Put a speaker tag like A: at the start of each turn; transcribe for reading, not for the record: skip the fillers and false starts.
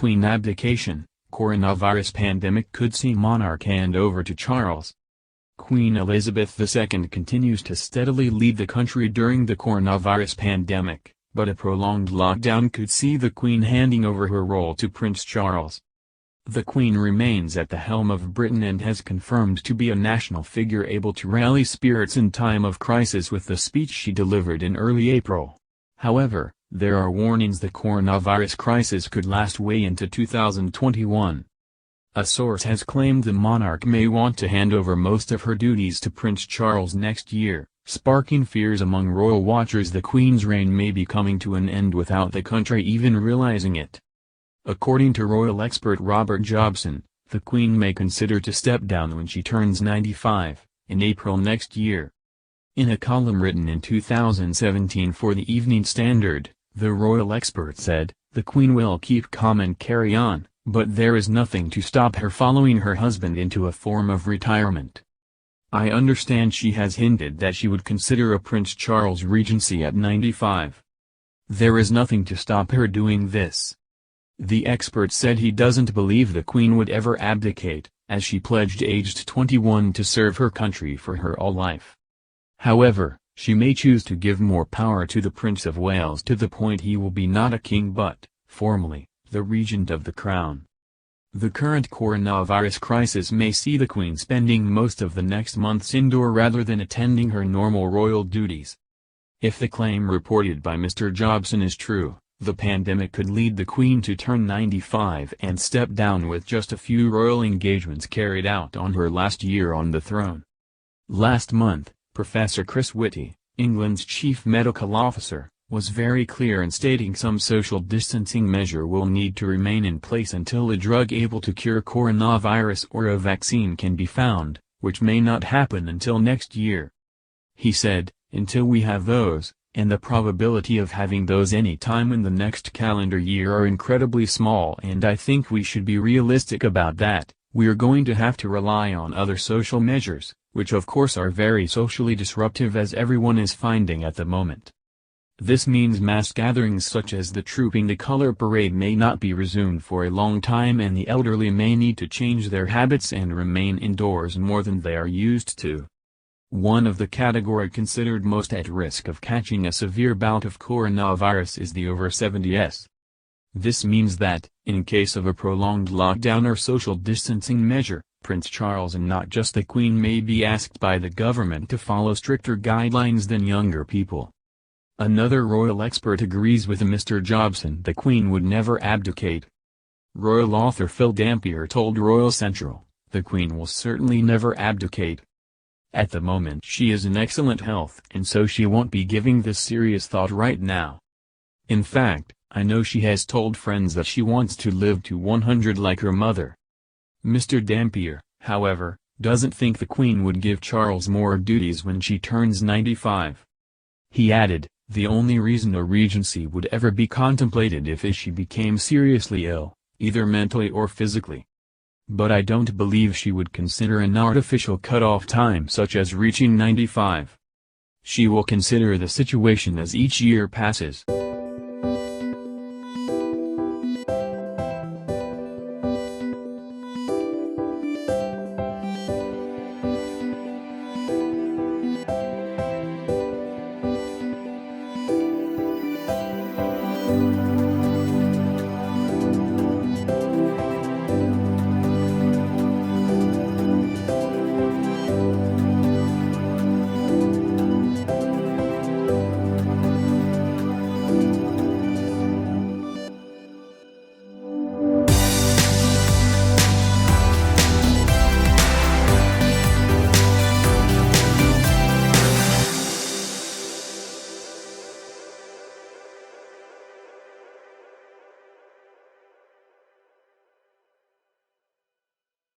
A: Queen abdication, coronavirus pandemic could see monarch hand over to Charles. Queen Elizabeth II continues to steadily lead the country during the coronavirus pandemic, but a prolonged lockdown could see the Queen handing over her role to Prince Charles. The Queen remains at the helm of Britain and has confirmed to be a national figure able to rally spirits in time of crisis with the speech she delivered in early April. However, there are warnings the coronavirus crisis could last way into 2021. A source has claimed the monarch may want to hand over most of her duties to Prince Charles next year, sparking fears among royal watchers the Queen's reign may be coming to an end without the country even realizing it. According to royal expert Robert Jobson, the Queen may consider to step down when she turns 95, in April next year. In a column written in 2017 for the Evening Standard, the royal expert said, "The Queen will keep calm and carry on, but there is nothing to stop her following her husband into a form of retirement. I understand she has hinted that she would consider a Prince Charles regency at 95. There is nothing to stop her doing this." The expert said he doesn't believe the Queen would ever abdicate, as she pledged aged 21 to serve her country for her all life. However, she may choose to give more power to the Prince of Wales to the point he will be not a king but, formally, the regent of the crown. The current coronavirus crisis may see the Queen spending most of the next months indoor rather than attending her normal royal duties. If the claim reported by Mr. Jobson is true, the pandemic could lead the Queen to turn 95 and step down with just a few royal engagements carried out on her last year on the throne. Last month, Professor Chris Whitty, England's chief medical officer, was very clear in stating some social distancing measure will need to remain in place until a drug able to cure coronavirus or a vaccine can be found, which may not happen until next year. He said, "Until we have those, and the probability of having those any time in the next calendar year are incredibly small, and I think we should be realistic about that, we're going to have to rely on other social measures, which of course are very socially disruptive as everyone is finding at the moment. This means mass gatherings such as the Trooping the Color Parade may not be resumed for a long time and the elderly may need to change their habits and remain indoors more than they are used to." One of the category considered most at risk of catching a severe bout of coronavirus is the over 70s. This means that, in case of a prolonged lockdown or social distancing measure, Prince Charles and not just the Queen may be asked by the government to follow stricter guidelines than younger people. Another royal expert agrees with Mr. Jobson the Queen would never abdicate. Royal author Phil Dampier told Royal Central, "The Queen will certainly never abdicate. At the moment she is in excellent health and so she won't be giving this serious thought right now. In fact, I know she has told friends that she wants to live to 100 like her mother." Mr. Dampier, however, doesn't think the Queen would give Charles more duties when she turns 95. He added, "The only reason a regency would ever be contemplated if she became seriously ill, either mentally or physically. But I don't believe she would consider an artificial cut-off time such as reaching 95. She will consider the situation as each year passes."